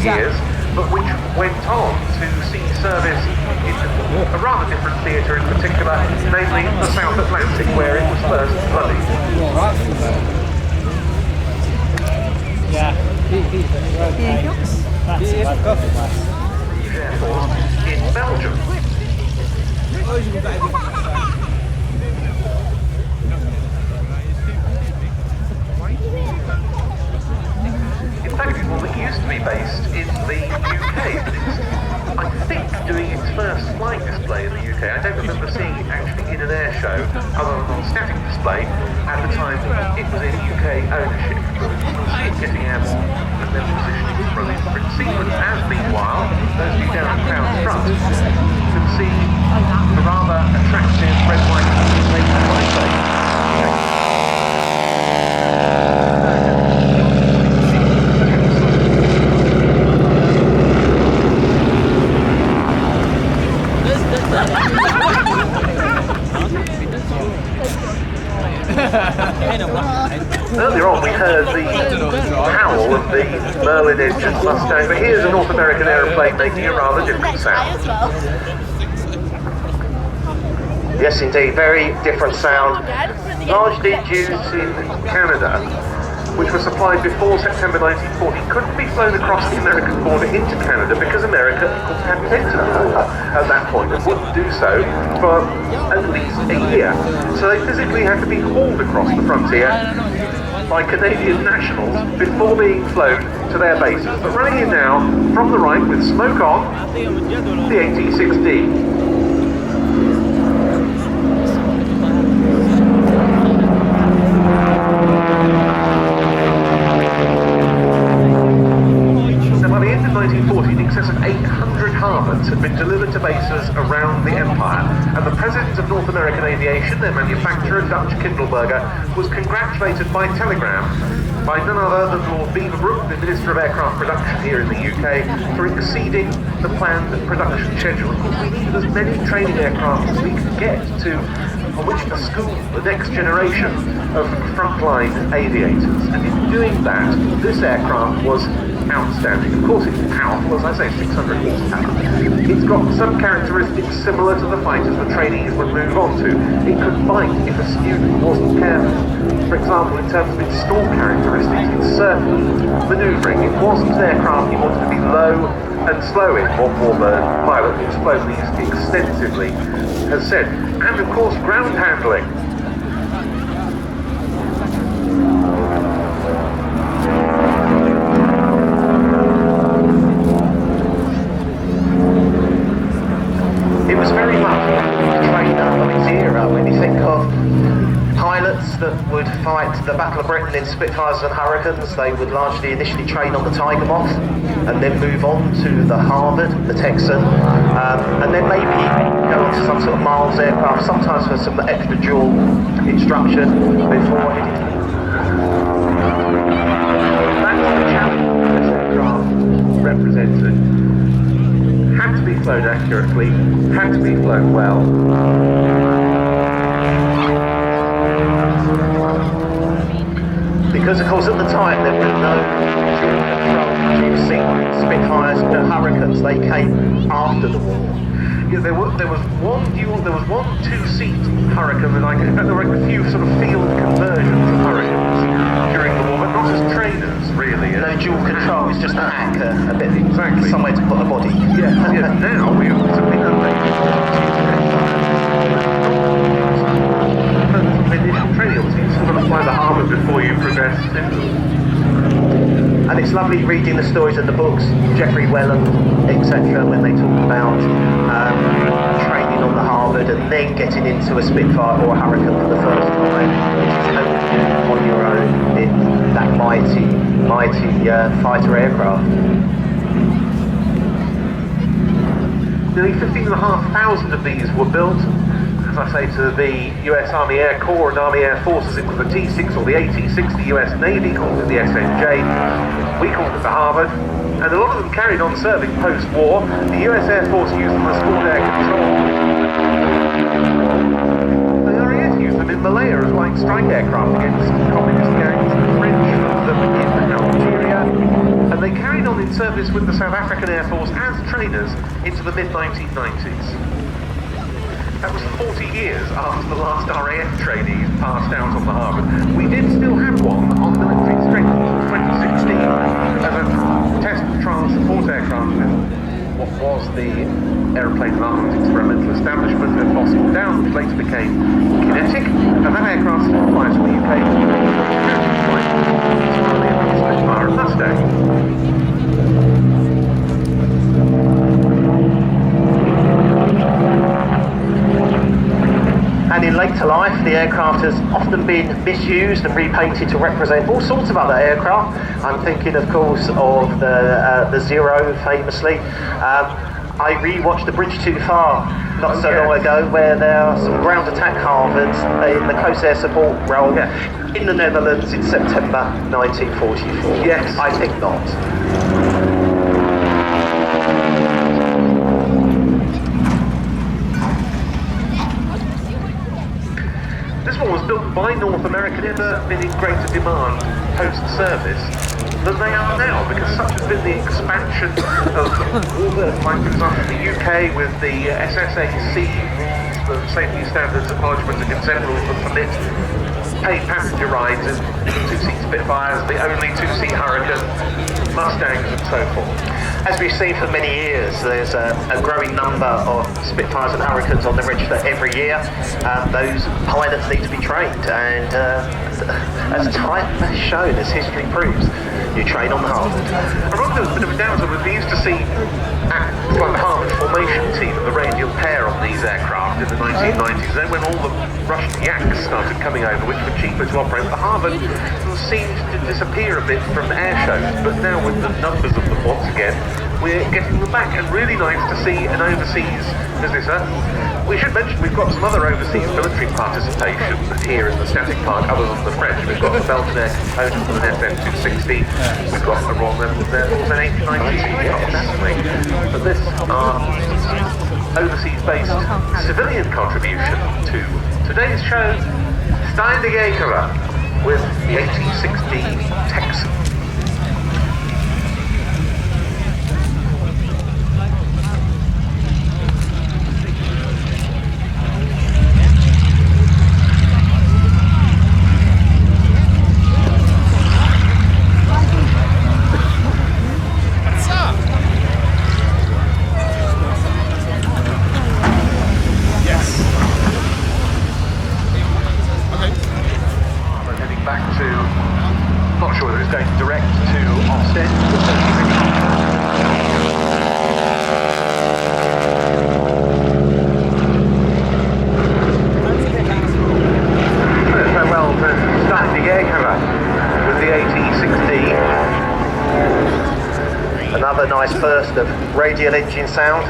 years, but which went on to see service in a rather different theatre in particular, namely the South Atlantic, where it was first bloodied. Air Force in Belgium. In fact, it used to be based in the UK, but it's, I think, doing its first flight display in the UK. I don't remember seeing it actually in an air show, other than on static display. At the time, it was in UK ownership, but it was getting airborne and then positioning for a sprint sequence. As meanwhile, those of you down at Crown Front can see the rather attractive red, white, and blue flight plane. Earlier on we heard the howl of the Merlin engine Mustang, but here's a North American aeroplane making a rather different sound. Yes indeed, very different sound, largely used in Canada, which was supplied before September 1940, couldn't be flown across the American border into Canada because America had entered at that point and wouldn't do so for at least a year. So they physically had to be hauled across the frontier by Canadian nationals before being flown to their bases. But running in now, from the right with smoke on, the AT-6D. Had been delivered to bases around the empire, and the President of North American Aviation, their manufacturer, Dutch Kindleberger, was congratulated by telegram by none other than Lord Beaverbrook, the Minister of Aircraft Production here in the UK, for exceeding the planned production schedule. Of course, we needed as many training aircraft as we could get to on which to school the next generation of frontline aviators, and in doing that, this aircraft was outstanding. Of course it's powerful, as I say, 600 horsepower. It's got some characteristics similar to the fighters the trainees would move on to. It could bite if a student wasn't careful. For example, in terms of its stall characteristics, its certain manoeuvring, it wasn't an aircraft you wanted to be low and slow in, what Warbird pilot who's flown these extensively has said. And of course, ground handling. It was very much a trainer of its era. When you think of pilots that would fight the Battle of Britain in Spitfires and Hurricanes, they would largely initially train on the Tiger Moth and then move on to the Harvard, the Texan, and then maybe go on to some sort of Miles aircraft, sometimes for some extra dual instruction before heading. That's the challenge this aircraft represented. Had to be flown accurately, had to be flown well. Because of course at the time there were no dual control Spitfires and Hurricanes. They came after the war. Yeah, there was one two-seat Hurricane, and there were a few sort of field conversions of Hurricanes during the war, but not as trainers really. No dual control, it's just a hack, a bit exactly somewhere to put a body. Yeah, now we have something initial training, obviously you sort of apply the Harvard before you progress to. And it's lovely reading the stories in the books, Geoffrey Whelan, etc., when they talk about training on the Harvard and then getting into a Spitfire or a Hurricane for the first time, which is totally on your own in that mighty fighter aircraft. Nearly 15,500 of these were built. As I say to the US Army Air Corps and Army Air Forces, it was the T6 or the AT-6D US Navy, called it the SNJ. We called it the Harvard, and a lot of them carried on serving post-war. The US Air Force used them as forward air control. The RAF used them in Malaya as light strike aircraft against communist gangs. The French used them in Algeria, and they carried on in service with the South African Air Force as trainers into the mid-1990s. That was 40 years after the last RAF trainees passed out on the harbour. We did still have one on military strength in 2016 as a test trial support aircraft with what was the Aeroplane and Arms Experimental Establishment at Cosford Down, which later became Kinetic, and that aircraft still flies from the UK. Spitfire and Mustang. And in later life, the aircraft has often been misused and repainted to represent all sorts of other aircraft. I'm thinking, of course, of the Zero, famously. I rewatched The Bridge Too Far not so long ago, where there are some ground attack Harvards in the Coast Air Support role in the Netherlands in September 1944. Yes. I think not. This one was built by North America, never been in greater demand post-service than they are now, because such has been the expansion of all the, like for example, the UK with the SSAC, the Safety Standards Acknowledgement and Consent Rules that permit paid passenger rides in two-seat Spitfires, the only two-seat Hurricane, Mustangs and so forth. As we've seen for many years, there's a growing number of Spitfires and Hurricanes on the register every year. Those pilots need to be trained, and as time has shown, as history proves, you train on the Harvard. I remember there was a bit of a downside when we used to see like the Harvard formation team, the radial pair on these aircraft in the 1990s. Then when all the Russian Yaks started coming over, which were cheaper to operate, the Harvard seemed to disappear a bit from air shows. But now with the numbers of them once again, we're getting them back, and really nice to see an overseas visitor. We should mention we've got some other overseas military participation here in the static park, other than the French. We've got the Belgian air component with an FM-260. We've got a Royal Netherlands Air Force an AT-6D. But this are overseas-based civilian contribution to today's show, Stein de Gekera with the AT-6D Texan. Another nice burst of radial engine sound.